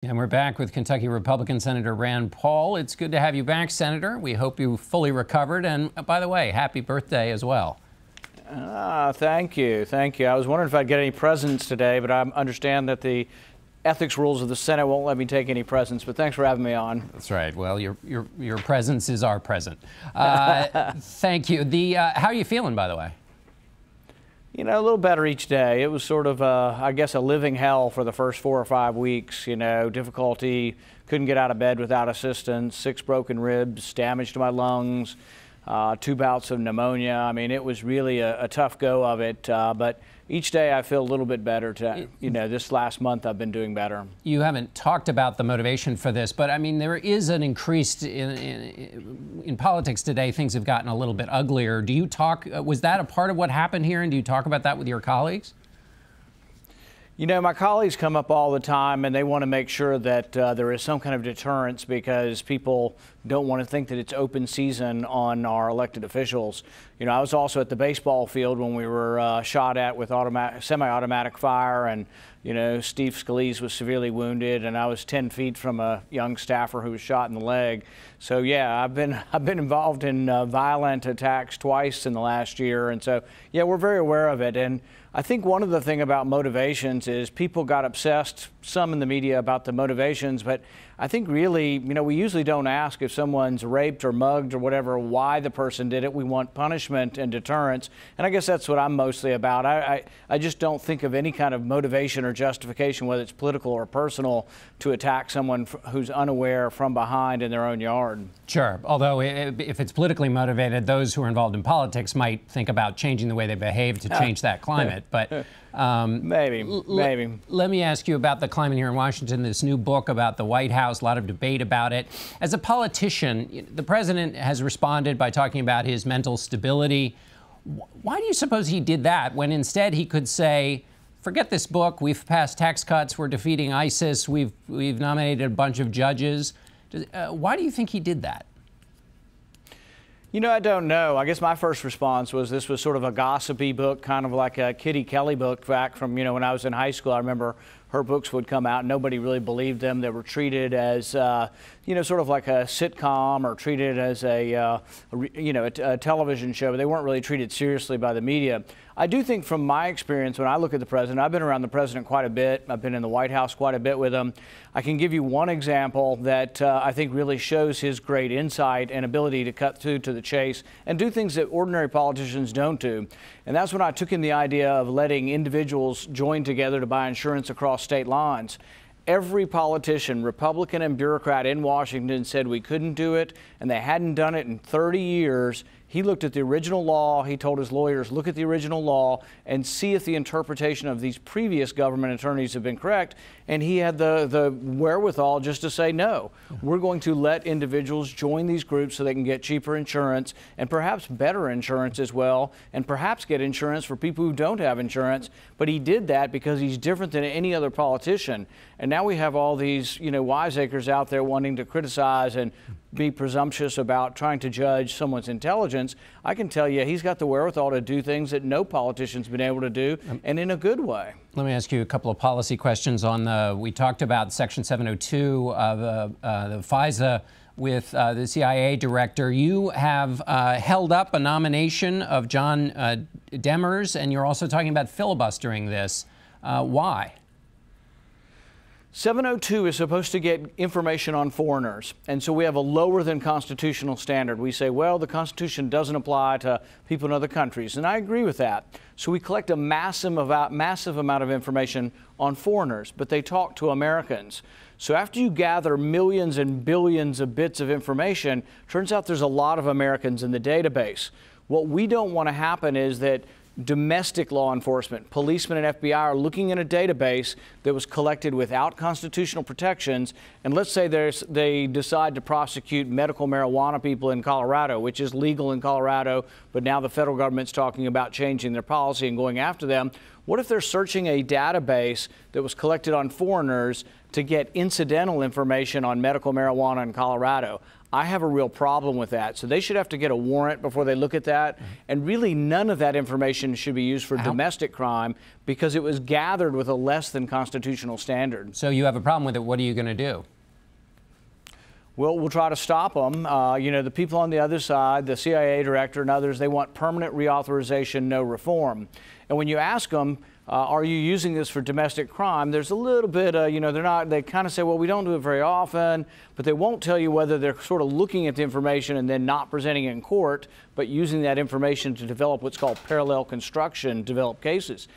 And we're back with Kentucky Republican Senator Rand Paul. It's good to have you back, Senator. We hope you fully recovered. And by the way, happy birthday as well. Thank you. Thank you. I was wondering if I'd get any presents today, but I understand that the ethics rules of the Senate won't let me take any presents. But thanks for having me on. That's right. Well, your presence is our present. Thank you. How are you feeling, by the way? You know, a little better each day. It was sort of, I guess, a living hell for the first 4 or 5 weeks. You know, difficulty, couldn't get out of bed without assistance, 6 broken ribs, damage to my lungs, 2 bouts of pneumonia. I mean, it was really a tough go of it. But each day I feel a little bit better. You know, this last month I've been doing better. You haven't talked about the motivation for this, but I mean, there is an increased in politics today. Things have gotten a little bit uglier. Do you talk? Was that a part of what happened here? And do you talk about that with your colleagues? You know, my colleagues come up all the time and they want to make sure that there is some kind of deterrence because people don't want to think that it's open season on our elected officials. You know, I was also at the baseball field when we were shot at with semi-automatic fire, and, you know, Steve Scalise was severely wounded, and I was 10 feet from a young staffer who was shot in the leg. So, yeah, I've been involved in violent attacks twice in the last year, and so, yeah, we're very aware of it. And I think one of the things about motivations is people got obsessed, some in the media, about the motivations, but I think really, you know, we usually don't ask if someone's raped or mugged or whatever, why the person did it. We want punishment and deterrence, and I guess that's what I'm mostly about. I just don't think of any kind of motivation or justification, whether it's political or personal, to attack someone who's unaware from behind in their own yard. Sure, although if it's politically motivated, those who are involved in politics might think about changing the way they behave to change that climate. But maybe. Let me ask you about the climate here in Washington, this new book about the White House, a lot of debate about it. As a politician, the president has responded by talking about his mental stability. Why do you suppose he did that when instead he could say, forget this book, we've passed tax cuts, we're defeating ISIS, we've nominated a bunch of judges? Why do you think he did that? You know, I don't know. I guess my first response was this was sort of a gossipy book, kind of like a Kitty Kelly book back from, you know, when I was in high school. I remember her books would come out. Nobody really believed them. They were treated as, you know, sort of like a sitcom or treated as a television show. But they weren't really treated seriously by the media. I do think from my experience, when I look at the president, I've been around the president quite a bit. I've been in the White House quite a bit with him. I can give you one example that I think really shows his great insight and ability to cut through to the chase and do things that ordinary politicians don't do. And that's when I took in the idea of letting individuals join together to buy insurance across state lines. Every politician, Republican and bureaucrat in Washington, said we couldn't do it, and they hadn't done it in 30 years. He looked at the original law. He told his lawyers, look at the original law and see if the interpretation of these previous government attorneys have been correct. And he had the wherewithal just to say, no, we're going to let individuals join these groups so they can get cheaper insurance and perhaps better insurance as well, and perhaps get insurance for people who don't have insurance. But he did that because he's different than any other politician. And now we have all these, you know, wiseacres out there wanting to criticize and be presumptuous about trying to judge someone's intelligence. I can tell you he's got the wherewithal to do things that no politician's been able to do, and in a good way. Let me ask you a couple of policy questions on we talked about Section 702 of the FISA with the CIA director. You have held up a nomination of John Demers, and you're also talking about filibustering this. Why? 702 is supposed to get information on foreigners, and so we have a lower than constitutional standard. We say, well, the Constitution doesn't apply to people in other countries, and I agree with that. So we collect a massive amount of information on foreigners, but they talk to Americans. So after you gather millions and billions of bits of information, turns out there's a lot of Americans in the database. What we don't want to happen is that domestic law enforcement, policemen and FBI are looking in a database that was collected without constitutional protections, and let's say they decide to prosecute medical marijuana people in Colorado, which is legal in Colorado, but now the federal government's talking about changing their policy and going after them. What if they're searching a database that was collected on foreigners to get incidental information on medical marijuana in Colorado? I have a real problem with that. So they should have to get a warrant before they look at that. And really none of that information should be used for domestic crime because it was gathered with a less than constitutional standard. So you have a problem with it. What are you going to do? Well, we'll try to stop them. You know, the people on the other side, the CIA director and others, they want permanent reauthorization, no reform. And when you ask them, are you using this for domestic crime? There's a little bit, you know, they kind of say, well, we don't do it very often, but they won't tell you whether they're sort of looking at the information and then not presenting it in court, but using that information to develop what's called parallel construction, develop cases.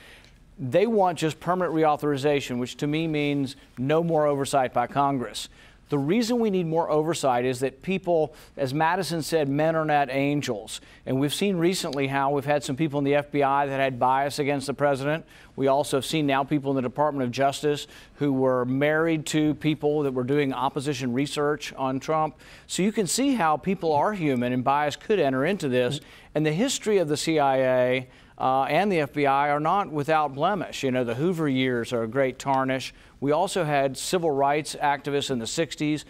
They want just permanent reauthorization, which to me means no more oversight by Congress. The reason we need more oversight is that people, as Madison said, men are not angels. And we've seen recently how we've had some people in the FBI that had bias against the president. We also have seen now people in the Department of Justice who were married to people that were doing opposition research on Trump. So you can see how people are human and bias could enter into this. And the history of the CIA and the FBI are not without blemish. You know, the Hoover years are a great tarnish. We also had civil rights activists in the 60s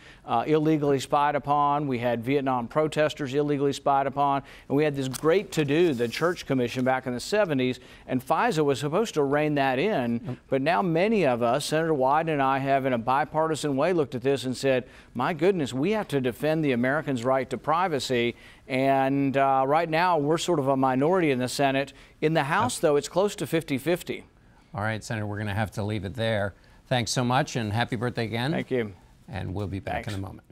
illegally spied upon. We had Vietnam protesters illegally spied upon. And we had this great to-do, the Church Commission back in the 70s. And FISA was supposed to rein that in. But now many of us, Senator Wyden and I, have in a bipartisan way looked at this and said, my goodness, we have to defend the Americans' right to privacy. And right now, we're sort of a minority in the Senate. In the House, though, it's close to 50-50. All right, Senator, we're going to have to leave it there. Thanks so much, and happy birthday again. Thank you. And we'll be back in a moment.